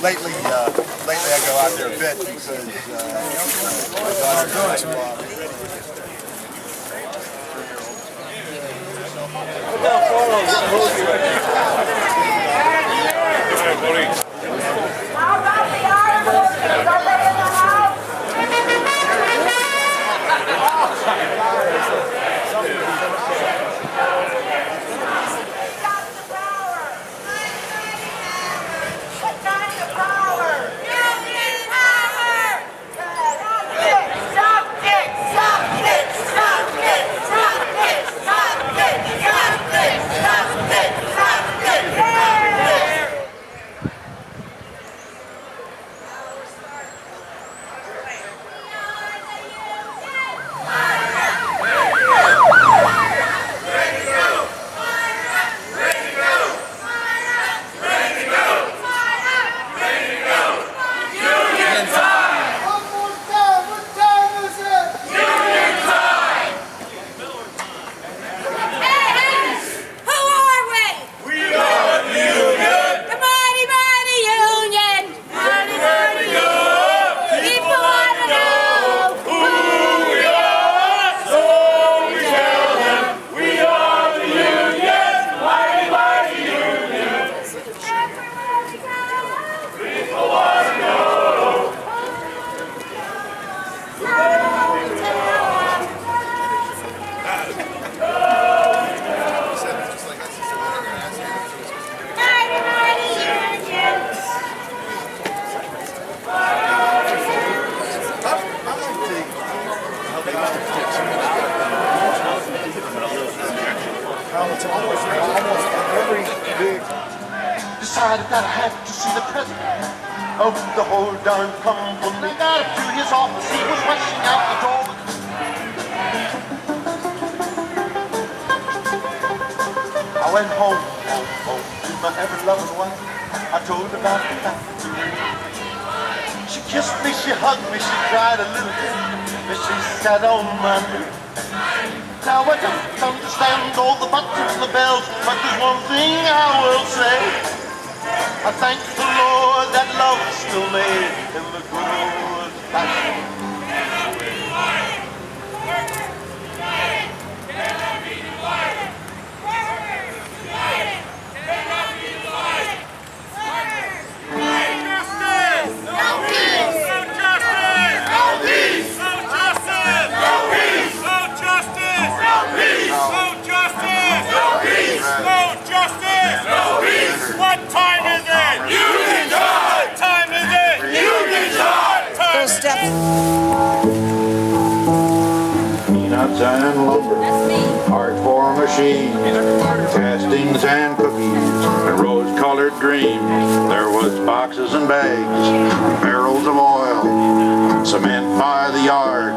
lately I go out there a bit because my daughter's How about the articles? Somebody in the house? Stop the power! What kind of power? Union power! Stop it! Stop it! Stop it! Stop it! Stop it! Stop it! Stop it! Stop it! Decided that I had to see the president of the whole darn company. Got up to his office, he was rushing out the door. I went home to my ever-loving wife. I told her about the fact. She kissed me, she hugged me, she cried a little bit, and she sat on my knee. Now I don't understand all the buttons and the bells, but there's one thing I will say. I thank the Lord that love is still made in the good old fashioned. What time is it? Union time! What time is it? Union time! Peanuts and lumber, art for machines, castings and cookies, and rose-colored dreams. There was boxes and bags, barrels of oil, cement by the yard,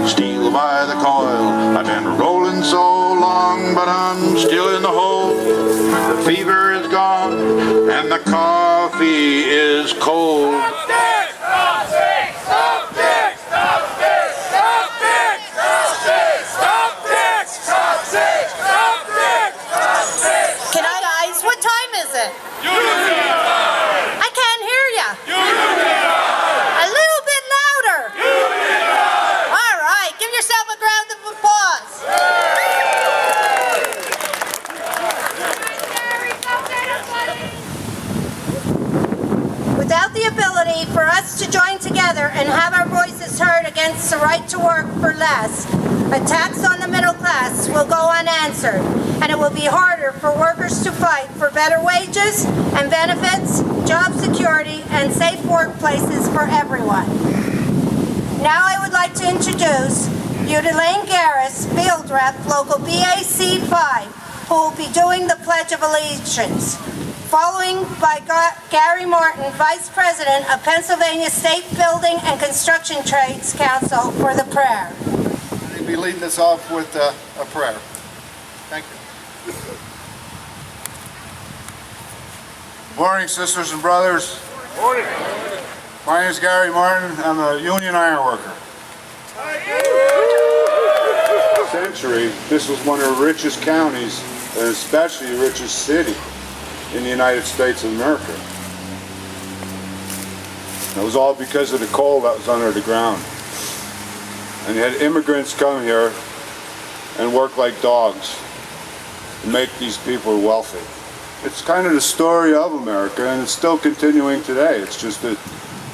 steel by the coil. I've been rolling so long, but I'm still in the hole. The fever is gone, and the coffee is cold. I can't hear you. A little bit louder. All right, give yourself a round of applause. Without the ability for us to join together and have our voices heard against the right to work for less, attacks on the middle class will go unanswered, and it will be harder for workers to fight for better wages and benefits, job security, and safe workplaces for everyone. Now I would like to introduce Elaine Garris, Field Rep, Local BAC 5, who will be doing the Pledge of Allegiance, following by Gary Martin, Vice President of Pennsylvania State Building and Construction Trades Council, for the prayer. He'll be leading us off with a prayer. Thank you. Morning, sisters and brothers. Morning. My name is Gary Martin. I'm a union iron worker. Century, this was one of the richest counties, and especially the richest city in the United States of America. It was all because of the coal that was under the ground. And you had immigrants come here and work like dogs to make these people wealthy. It's kind of the story of America, and it's still continuing today. It's just that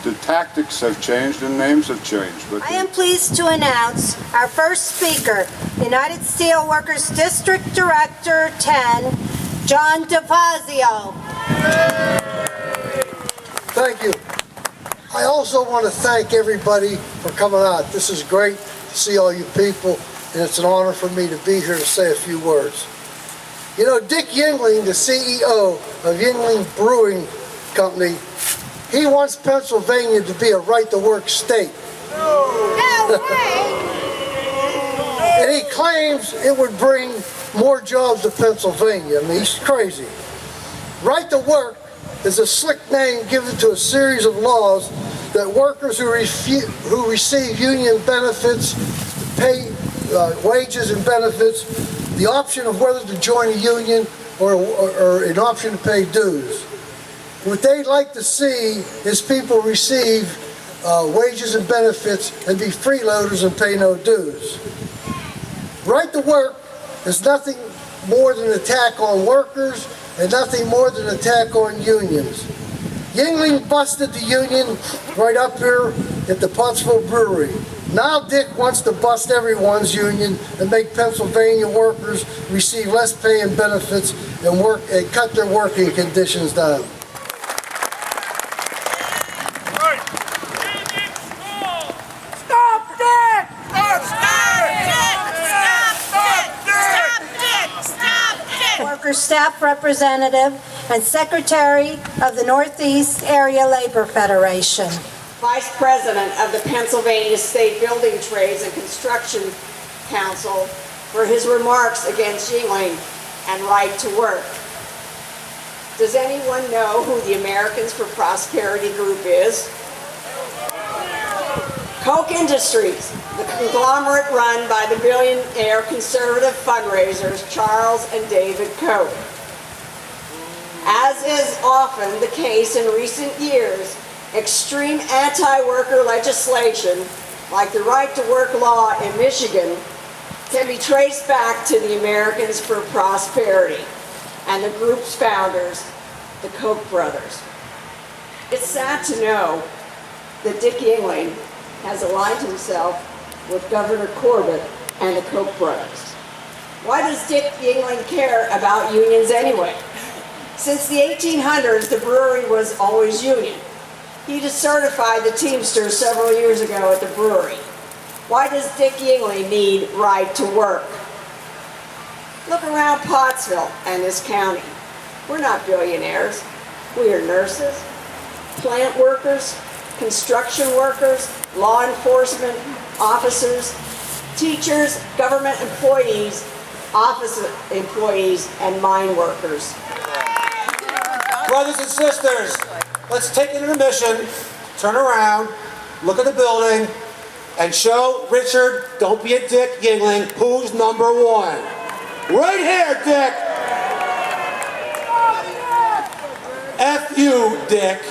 the tactics have changed and names have changed. But I am pleased to announce our first speaker, United Steelworkers District Director 10, John DeFazio. Thank you. I also want to thank everybody for coming out. This is great to see all you people, and it's an honor for me to be here to say a few words. You know, Dick Yuengling, the CEO of Yuengling Brewing Company, he wants Pennsylvania to be a right-to-work state. No way! And he claims it would bring more jobs to Pennsylvania. I mean, he's crazy. Right to work is a slick name given to a series of laws that workers who receive union benefits, pay wages and benefits, the option of whether to join a union or an option to pay dues. What they'd like to see is people receive wages and benefits and be freeloaders and pay no dues. Right to work is nothing more than an attack on workers and nothing more than an attack on unions. Yuengling busted the union right up here at the Pottsville Brewery. Now Dick wants to bust everyone's union and make Pennsylvania workers receive less pay and benefits and cut their working conditions down. Staff Representative and Secretary of the Northeast Area Labor Federation. Vice President of the Pennsylvania State Building Trades and Construction Council for his remarks against Yuengling and right to work. Does anyone know who the Americans for Prosperity group is? Koch Industries, the conglomerate run by the billionaire conservative fundraisers Charles and David Koch. As is often the case in recent years, extreme anti-worker legislation, like the right-to-work law in Michigan, can be traced back to the Americans for Prosperity and the group's founders, the Koch brothers. It's sad to know that Dick Yuengling has aligned himself with Governor Corbett and the Koch brothers. Why does Dick Yuengling care about unions anyway? Since the 1800s, the brewery was always union. He decertified the Teamsters several years ago at the brewery. Why does Dick Yuengling need right to work? Look around Pottsville and this county. We're not billionaires. We are nurses, plant workers, construction workers, law enforcement officers, teachers, government employees, office employees, and mine workers. Brothers and sisters, let's take an intermission, turn around, look at the building, and show Richard, don't be a Dick Yuengling, who's number one. Right here, Dick! F you, Dick.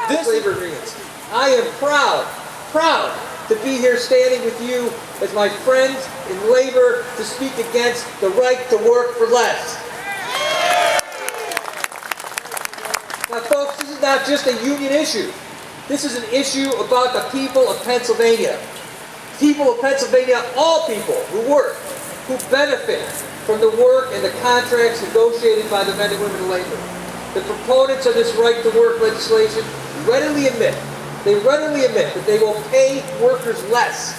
This labor agreements. I am proud to be here standing with you as my friends in labor to speak against the right to work for less. Now folks, this is not just a union issue. This is an issue about the people of Pennsylvania. People of Pennsylvania, all people who work, who benefit from the work and the contracts negotiated by the men and women of labor. The proponents of this right to work legislation readily admit that they will pay workers less,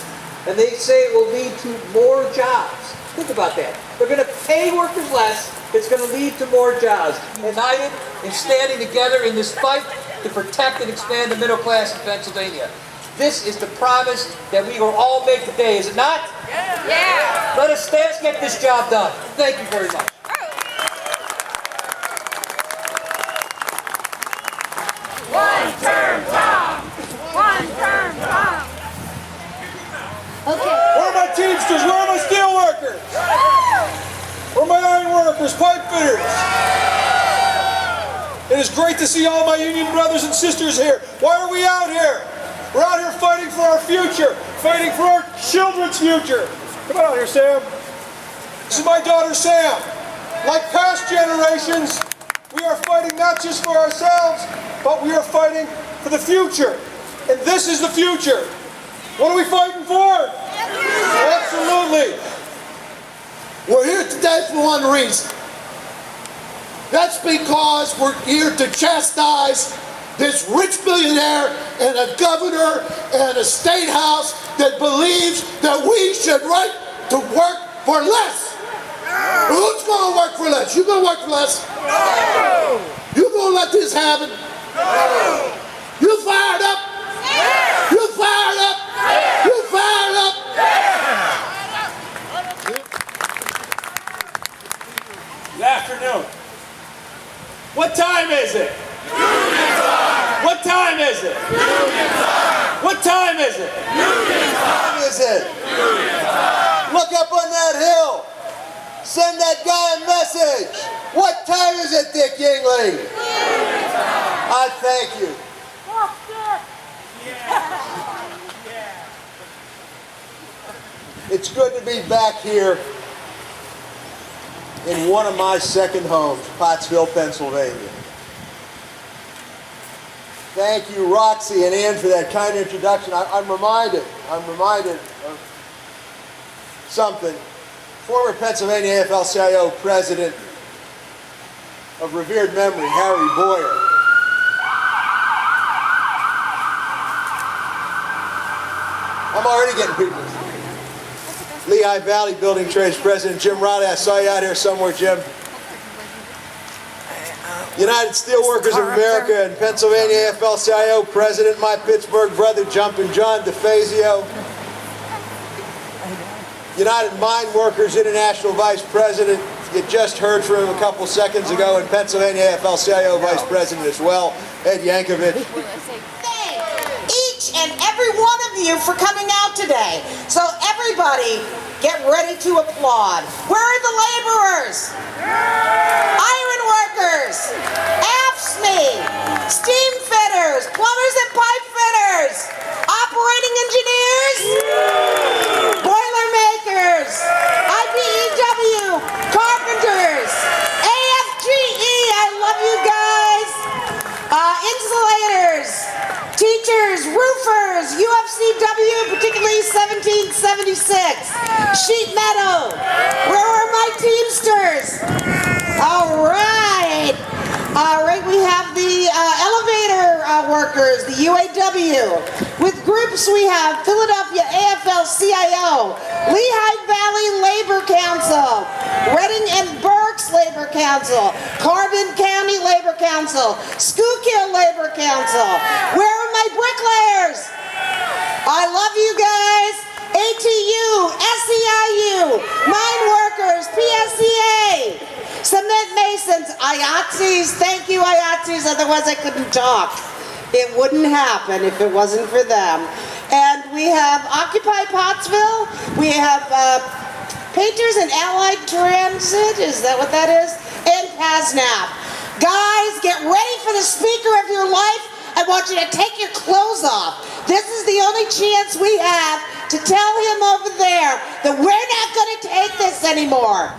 and they say it will lead to more jobs. Think about that. They're going to pay workers less, it's going to lead to more jobs. United and standing together in this fight to protect and expand the middle class in Pennsylvania. This is the promise that we will all make today, is it not? Yeah. Let us get this job done. Thank you very much. One-term Tom! One-term Tom! Okay. Where are my Teamsters? Where are my steel workers? Where are my iron workers, pipe fitters? It is is great to see all my union brothers and sisters here. Why are we out here? We're out here fighting for our future, fighting for our children's future. Come on out here, Sam. This is my daughter, Sam. Like past generations, we are fighting not just for ourselves, but we are fighting for the future. And this is the future. What are we fighting for? Absolutely. We're here today for one reason. That's because we're here to chastise this rich millionaire and a governor and a state house that believes that we should right to work for less. Who's going to work for less? You going to work for less? No! You going to let this happen? No! You fired up? Yeah! You fired up? Yeah! You fired up? Yeah! Good afternoon. What time is it? Union time! What time is it? Union time! What time is it? Union time! Is it? Union time! Look up on that hill. Send that guy a message. What time is it, Dick Yuengling? I thank you. It's good to be back here in one of my second homes, Pottsville, Pennsylvania. Thank you, Roxy and Ann, for that kind introduction. I'm reminded of something. Former Pennsylvania AFL-CIO president of revered memory, Harry Boyer. I'm already getting people. Lehigh Valley Building Trades President Jim Riley. I saw you out here somewhere, Jim. United Steelworkers of America and Pennsylvania AFL-CIO President, my Pittsburgh brother, Jumpin' John DeFazio. United Mine Workers International Vice President, you just heard from him a couple seconds ago, and Pennsylvania AFL-CIO Vice President as well, Ed Yankovic. Thank each and every one of you for coming out today. So everybody, get ready to applaud. Where are the laborers? Iron workers, AFSCME, steam fitters, plumbers and pipe fitters, operating engineers, boiler makers, IBEW, carpenters, AFGE, I love you guys, insulators, teachers, roofers, UFCW, particularly 1776, sheet metal, where are my Teamsters? All right, we have the elevator workers, the UAW. With groups we have Philadelphia AFL-CIO, Lehigh Valley Labor Council, Reading and Berks Labor Council, Carbon County Labor Council, Schuylkill Labor Council. Where are my bricklayers? I love you guys. ATU, SEIU, mine workers, PSCA, cement masons, IATSEs. Thank you, IATSEs, otherwise I couldn't talk. It wouldn't happen if it wasn't for them. And we have Occupy Pottsville. We have Painters and Allied Transit. Is that what that is? And PASNAP. Guys, get ready for the speaker of your life. I want you to take your clothes off. This is the only chance we have to tell him over there that we're not going to take this anymore.